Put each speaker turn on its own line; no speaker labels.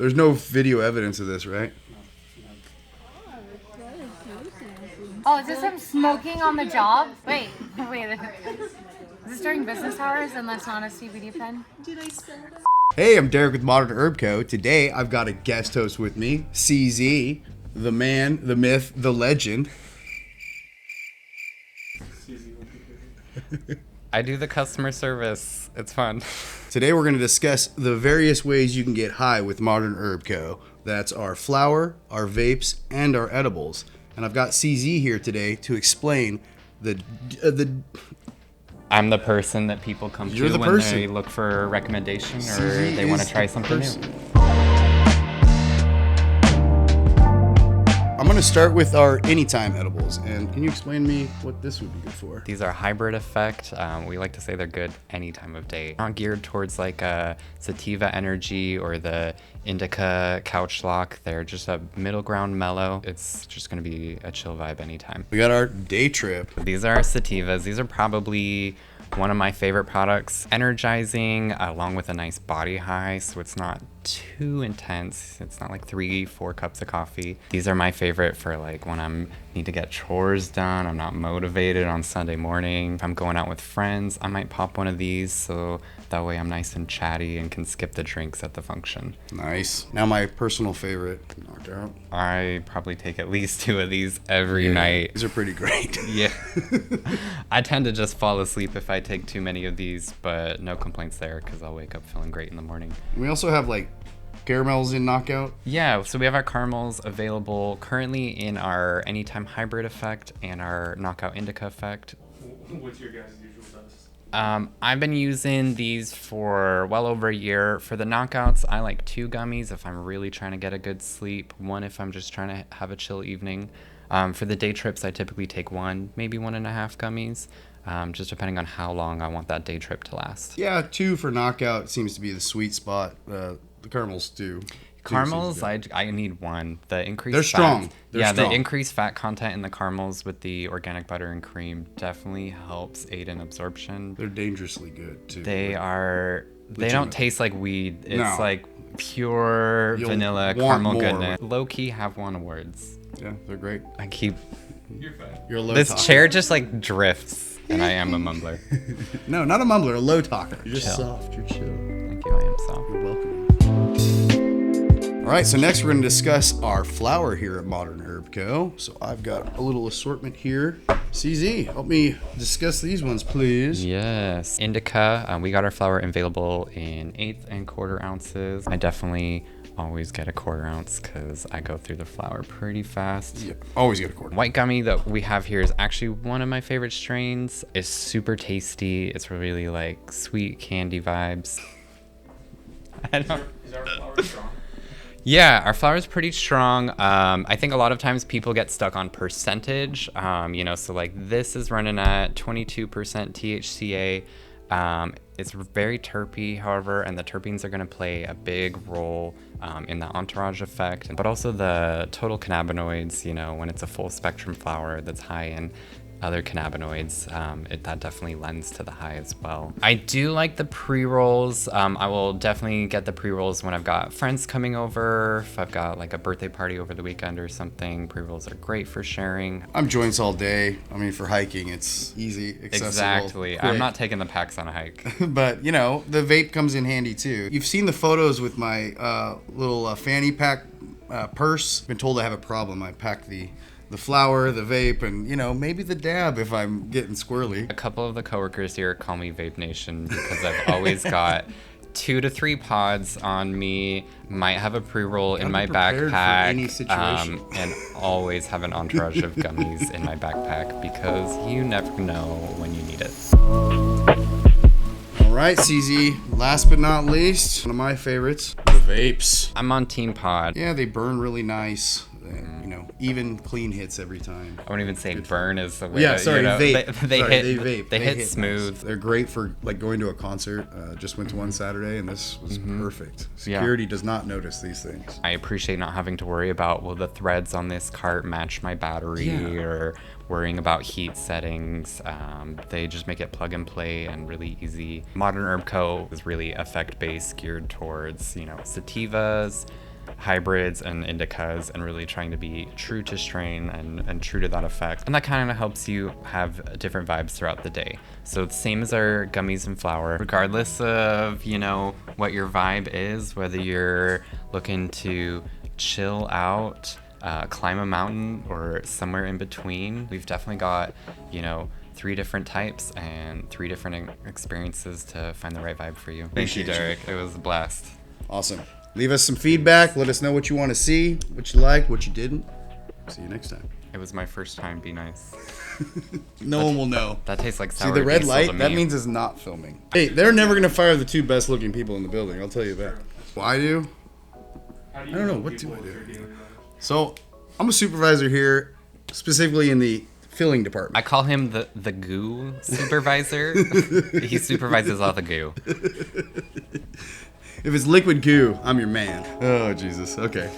There's no video evidence of this, right?
Oh, is this him smoking on the job? Wait. Is this during business hours and that's not a CBD pen?
Hey, I'm Derek with Modern Herb Co. Today, I've got a guest host with me, CZ, the man, the myth, the legend.
I do the customer service. It's fun.
Today, we're going to discuss the various ways you can get high with Modern Herb Co. That's our flower, our vapes, and our edibles. And I've got CZ here today to explain the
I'm the person that people come
You're
to
the
when
person.
they look for a recommendation or
CZ
they want
is
to try
the
something
person.
new.
I'm going to start with our anytime edibles. And can you explain to me what this would be good for?
These are hybrid effect. We like to say they're good any time of day. Not geared towards like a sativa energy or the indica couch lock. They're just a middle ground mellow. It's just going to be a chill vibe anytime.
We got our day trip.
These are sativas. These are probably one of my favorite products. Energizing along with a nice body high, so it's not too intense. It's not like 3-4 cups of coffee. These are my favorite for like when I'm need to get chores done. I'm not motivated on Sunday morning. If I'm going out with friends, I might pop one of these so that way I'm nice and chatty and can skip the drinks at the function.
Nice. Now my personal favorite, knockout.
I probably take at least 2 of these every night.
These are pretty great.
Yeah. I tend to just fall asleep if I take too many of these, but no complaints there because I'll wake up feeling great in the morning.
We also have like caramels in knockout.
Yeah, so we have our caramels available currently in our Anytime Hybrid effect and our Knockout Indica effect.
What's your guys' usual dose?
I've been using these for well over a year. For the knockouts, I like 2 gummies if I'm really trying to get a good sleep, 1 if I'm just trying to have a chill evening. For the day trips, I typically take 1, maybe 1.5 gummies, just depending on how long I want that day trip to last.
Yeah, 2 for knockout seems to be the sweet spot. The caramels too.
Caramels, I need 1. The increased
They're
fat,
strong. They're strong.
The increased fat content in the caramels with the organic butter and cream definitely helps aid in absorption.
They're dangerously good too.
They are. They
Legitimate.
don't taste like weed. It's
No.
like pure
You'll
vanilla
want
caramel
more.
goodness. Low key have won awards.
Yeah, they're great.
I keep
You're fine.
You're a low
this
talker.
chair just like drifts, and I am a mumbler.
No, not a mumbler, a low talker. You're just
Chill.
soft. You're chill.
Thank you. I am soft.
You're welcome. All right, so next we're going to discuss our flower here at Modern Herb Co. So I've got a little assortment here. CZ, help me discuss these ones, please.
Yes, indica. We got our flower available in 1/8 and 1/4 ounces. I definitely always get a 1/4 ounce because I go through the flower pretty fast.
Yeah, always get a quarter.
White gummy that we have here is actually one of my favorite strains. It's super tasty. It's really like sweet candy vibes. I don't.
Is our flower strong?
Yeah, our flower is pretty strong. I think a lot of times people get stuck on percentage. So like this is running at 22% THCA. It's very terpy, however, and the terpenes are going to play a big role in the entourage effect, but also the total cannabinoids. When it's a full spectrum flower that's high in other cannabinoids, that definitely lends to the high as well. I do like the pre-rolls. I will definitely get the pre-rolls when I've got friends coming over, if I've got like a birthday party over the weekend or something. Pre-rolls are great for sharing.
I'm joints all day. I mean, for hiking, it's easy, accessible.
Exactly.
quick.
I'm not taking the packs on a hike.
But, the vape comes in handy too. You've seen the photos with my little fanny pack purse. Been told I have a problem. I pack the flower, the vape, and, maybe the dab if I'm getting squirrely.
A couple of the coworkers here call me Vape Nation because I've always got 2 to 3 pods on me, might have a pre-roll in my
Gotta be prepared for
backpack,
any situation.
and always have an entourage of gummies in my backpack because you never know when you need it.
All right, CZ, last but not least, one of my favorites, the vapes.
I'm on Team Pod.
Yeah, they burn really nice. And, even clean hits every time.
I wouldn't even say burn is the way.
Yeah, sorry, vape.
They
Sorry,
hit.
they vape.
They hit
nice.
smooth.
They're great for like going to a concert. Just went to one Saturday, and this was perfect.
Yeah.
Security does not notice these things.
I appreciate not having to worry about will the threads on this cart match my battery
Yeah.
or worrying about heat settings. They just make it plug and play and really easy. Modern Herb Co. is really effect based, geared towards sativas, hybrids and indicas and really trying to be true to strain and true to that effect. And that kind of helps you have different vibes throughout the day. So the same as our gummies and flower, regardless of, you know, what your vibe is, whether you're looking to chill out, climb a mountain, or somewhere in between, we've definitely got, you know, 3 different types and 3 different experiences to find the right vibe for you. Thank you, Derek. It was a blast.
Awesome. Leave us some feedback. Let us know what you want to see, what you liked, what you didn't. See you next time.
It was my first time. Be nice.
No one will know.
That tastes like
See
sour
the red
diesel
light?
to
That
me.
means it's not filming. Hey, they're never going to fire the 2 best looking people in the building. I'll tell you that. Well, I do.
How do
I don't know, what
people
do I
with
do?
your daily life?
So I'm a supervisor here, specifically in the filling department.
I call him the goo supervisor. He supervises all the goo.
If it's liquid goo, I'm your man. Oh, Jesus. Okay.